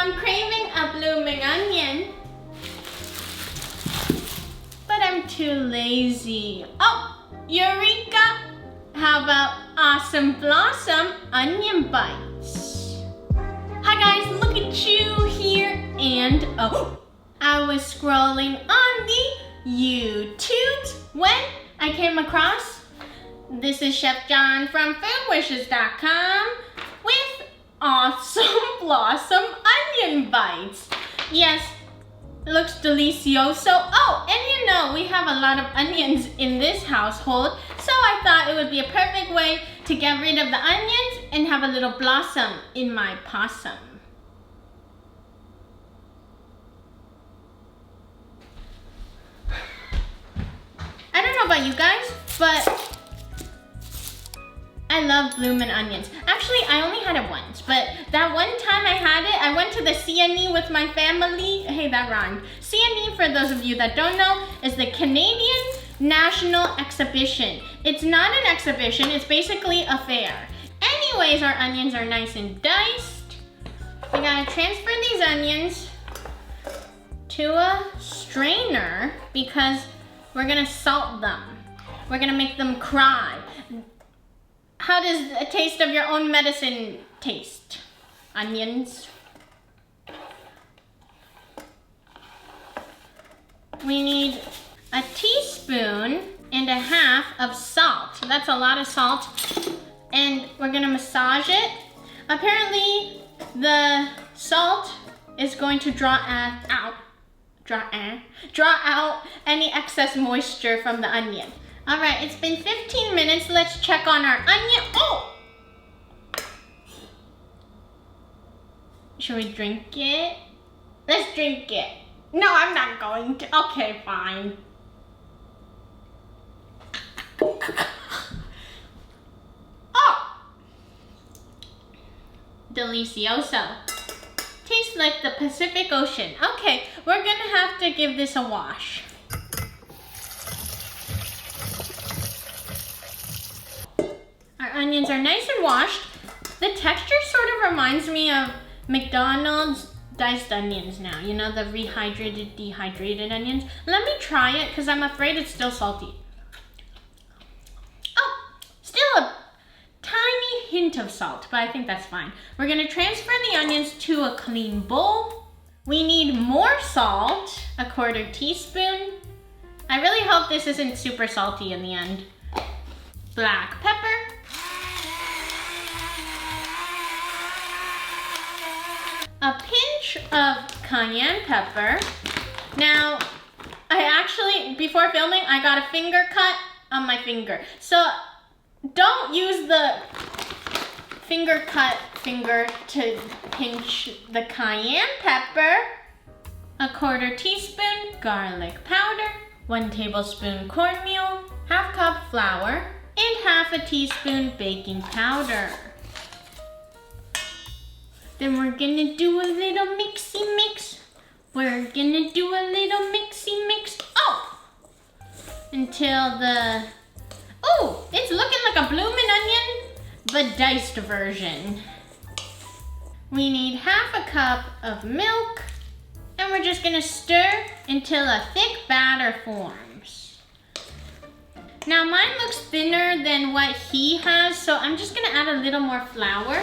I'm craving a blooming onion, but I'm too lazy. Oh, Eureka! How about awesome blossom onion bites? Hi guys, look at you here, and oh, I was scrolling on the YouTubes when I came across this is Chef John from foodwishes.com with awesome blossom onion bites. Yes, it looks delicioso. Oh, and you know, we have a lot of onions in this household, so I thought it would be a perfect way to get rid of the onions and have a little blossom in my possum. I don't know about you guys, but I love bloomin' onions. Actually, I only had it once, but that one time I had it, I went to the CNE with my family. Hey, that rhymed. CNE, for those of you that don't know, is the Canadian National Exhibition. It's not an exhibition, it's basically a fair. Anyways, our onions are nice and diced. We gotta transfer these onions to a strainer because we're gonna salt them. We're gonna make them cry. How does a taste of your own medicine taste? Onions. We need a teaspoon and a half of salt. That's a lot of salt. And we're gonna massage it. Apparently, the salt is going to draw out any excess moisture from the onion. All right, it's been 15 minutes. Let's check on our onion. Oh! Should we drink it? Let's drink it. No, I'm not going to. Okay, fine. Oh! Delicioso. Tastes like the Pacific Ocean. Okay, we're gonna have to give this a wash. Our onions are nice and washed. The texture sort of reminds me of McDonald's diced onions now. You know, the rehydrated, dehydrated onions. Let me try it because I'm afraid it's still salty. Oh, still a tiny hint of salt, but I think that's fine. We're gonna transfer the onions to a clean bowl. We need more salt, a 1/4 teaspoon. I really hope this isn't super salty in the end. Black pepper. A pinch of cayenne pepper. Now, I actually, before filming, I got a finger cut on my finger. So, don't use the finger to pinch the cayenne pepper. A 1/4 teaspoon garlic powder. 1 tablespoon cornmeal. 1/2 cup flour. And 1/2 teaspoon baking powder. Then we're gonna do a little mixy mix. We're gonna do a little mixy mix. Oh! Until oh, it's looking like a bloomin' onion, but diced version. We need 1/2 cup of milk, and we're just gonna stir until a thick batter forms. Now mine looks thinner than what he has, so I'm just gonna add a little more flour.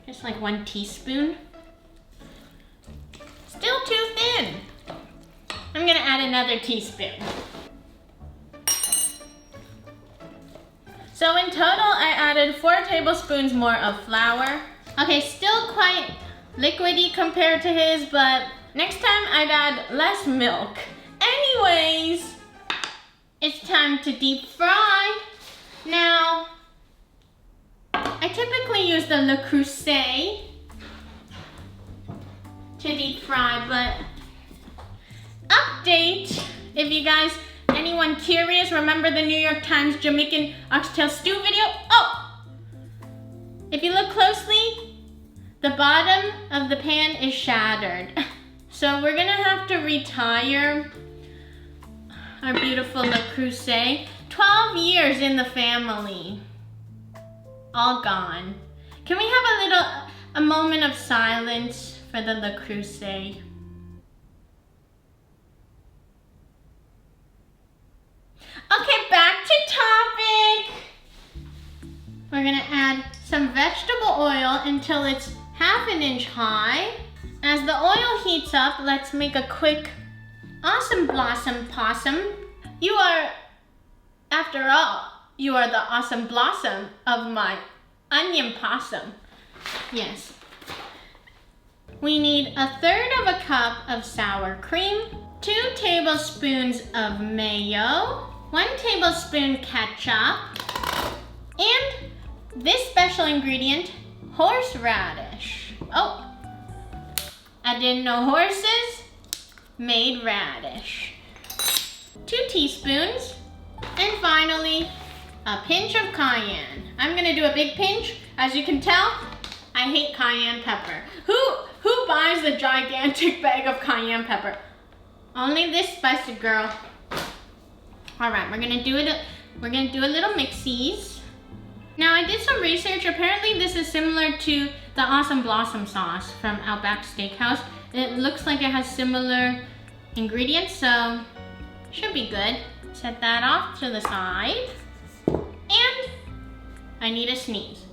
Just like 1 teaspoon. Still too thin. I'm gonna add another teaspoon. So in total, I added 4 tablespoons more of flour. Okay, still quite liquidy compared to his, but next time I'd add less milk. Anyways, it's time to deep fry. Now, I typically use the Le Creuset to deep fry, but update, if you guys, anyone curious, remember the New York Times Jamaican oxtail stew video? Oh! If you look closely, the bottom of the pan is shattered. So we're gonna have to retire our beautiful Le Creuset. 12 years in the family. All gone. Can we have A moment of silence for the Le Creuset. Okay, back to topic. We're gonna add some vegetable oil until it's 1/2 inch high. As the oil heats up, let's make a quick awesome blossom possum. You are, after all, you are the awesome blossom of my onion possum. Yes. We need 1/3 of a cup of sour cream, 2 tablespoons of mayo, 1 tablespoon ketchup, and this special ingredient, horseradish. Oh, I didn't know horses made radish. 2 teaspoons, and finally, a pinch of cayenne. I'm gonna do a big pinch. As you can tell, I hate cayenne pepper. Who buys a gigantic bag of cayenne pepper? Only this spicy girl. All right, we're gonna do a little mixies. Now I did some research. Apparently this is similar to the Awesome Blossom sauce from Outback Steakhouse. It looks like it has similar ingredients, so should be good. Set that off to the side. And I need a sneeze.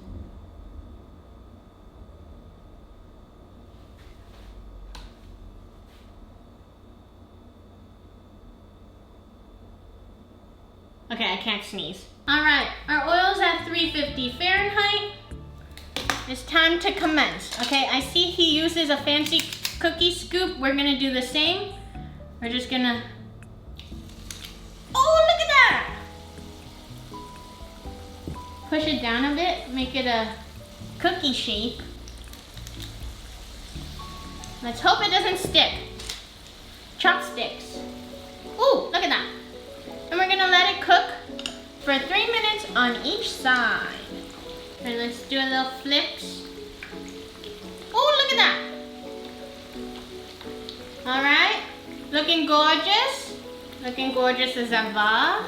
Okay, I can't sneeze. All right, our oil's at 350 Fahrenheit. It's time to commence. Okay, I see he uses a fancy cookie scoop. We're gonna do the same. We're just gonna, oh, look at that! Push it down a bit, make it a cookie shape. Let's hope it doesn't stick. Chopsticks. Ooh, look at that. And we're gonna let it cook for 3 minutes on each side. And let's do a little flips. Oh, look at that. All right, looking gorgeous. Looking gorgeous as ever.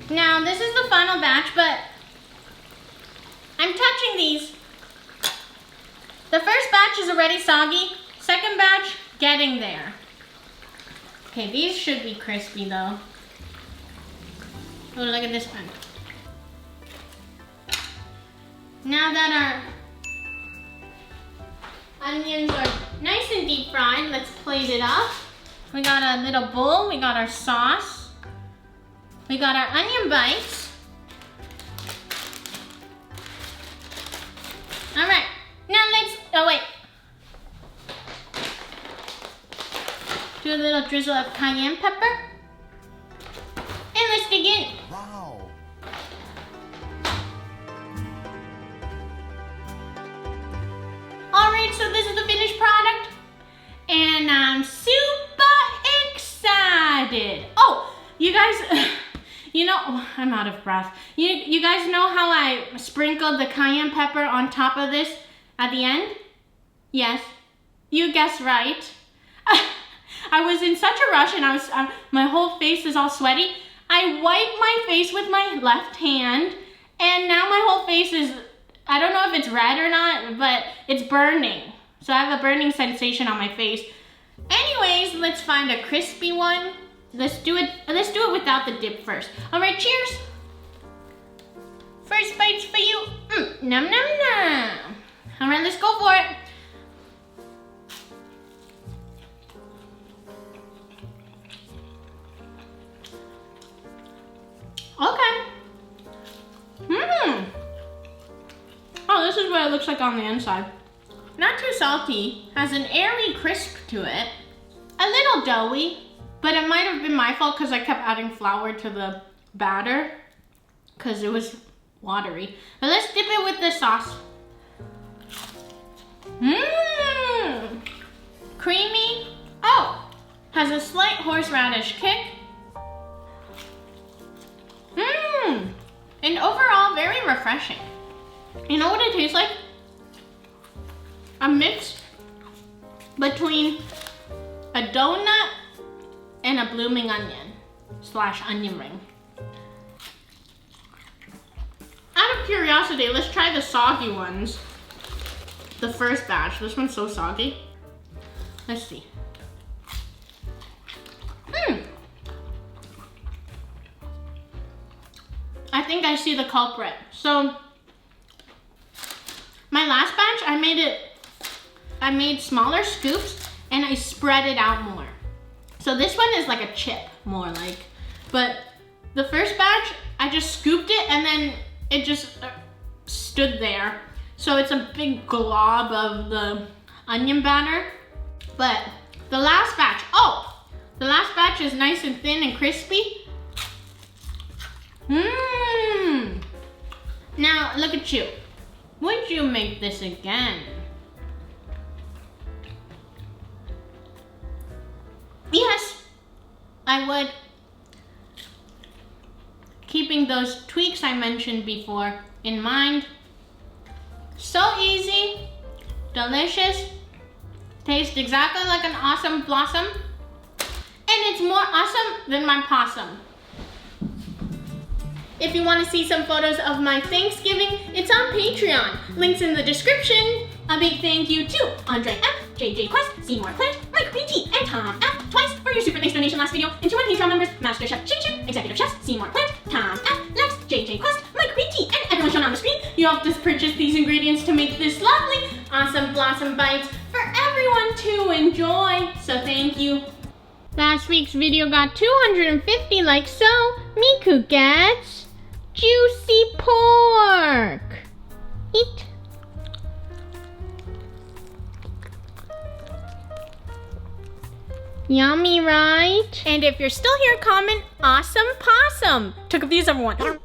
Now, this is the final batch, but I'm touching these. The first batch is already soggy. Second batch, getting there. Okay, these should be crispy though. Oh, look at this one. Now that our onions are nice and deep fried, let's plate it up. We got a little bowl, we got our sauce. We got our onion bites. All right, now let's, oh wait. Do a little drizzle of cayenne pepper. And let's begin. Wow. All right, so this is the finished product. And I'm super excited. Oh, you guys, you know, oh, I'm out of breath. You guys know how I sprinkled the cayenne pepper on top of this at the end? Yes, you guessed right. I was in such a rush and my whole face is all sweaty. I wiped my face with my left hand and now my whole face is, I don't know if it's red or not, but it's burning. So I have a burning sensation on my face. Anyways, let's find a crispy one. Let's do it without the dip first. All right, cheers. First bite's for you. Nom nom nom. All right, let's go for it. Okay. Oh, this is what it looks like on the inside. Not too salty, has an airy crisp to it. A little doughy, but it might have been my fault because I kept adding flour to the batter because it was watery. But let's dip it with the sauce. Creamy. Oh, has a slight horseradish kick. And overall, very refreshing. You know what it tastes like? A between a donut and a blooming onion / onion ring. Out of curiosity, let's try the soggy ones. The first batch. This one's so soggy. Let's see. I think I see the culprit. So my last batch, I made smaller scoops and I spread it out more. So this one is like a chip, more like. But the first batch, I just scooped it and then it just stood there. So it's a big glob of the onion batter. But the last batch, the last batch is nice and thin and crispy. Now look at you. Would you make this again? Yes, I would. Keeping those tweaks I mentioned before in mind. So easy, delicious, tastes exactly like an awesome blossom, and it's more awesome than my possum. If you want to see some photos of my Thanksgiving, it's on Patreon. Links in the description. A big thank you to Andre F, JJ Quest, Seymour Clint, Mike PT, and Tom F twice for your super thanks donation last video, and to my Patreon members, Master Chef Chin Chin, Executive Chefs, Seymour Clint, Tom F, Lex, JJ Quest, Mike PT, and everyone shown on the screen. You have to purchase these ingredients to make this lovely, awesome blossom bites for everyone to enjoy. So thank you. Last week's video got 250 likes, so Miku gets juicy pork. Eat. Yummy, right? And if you're still here, comment awesome possum. Took a views, everyone.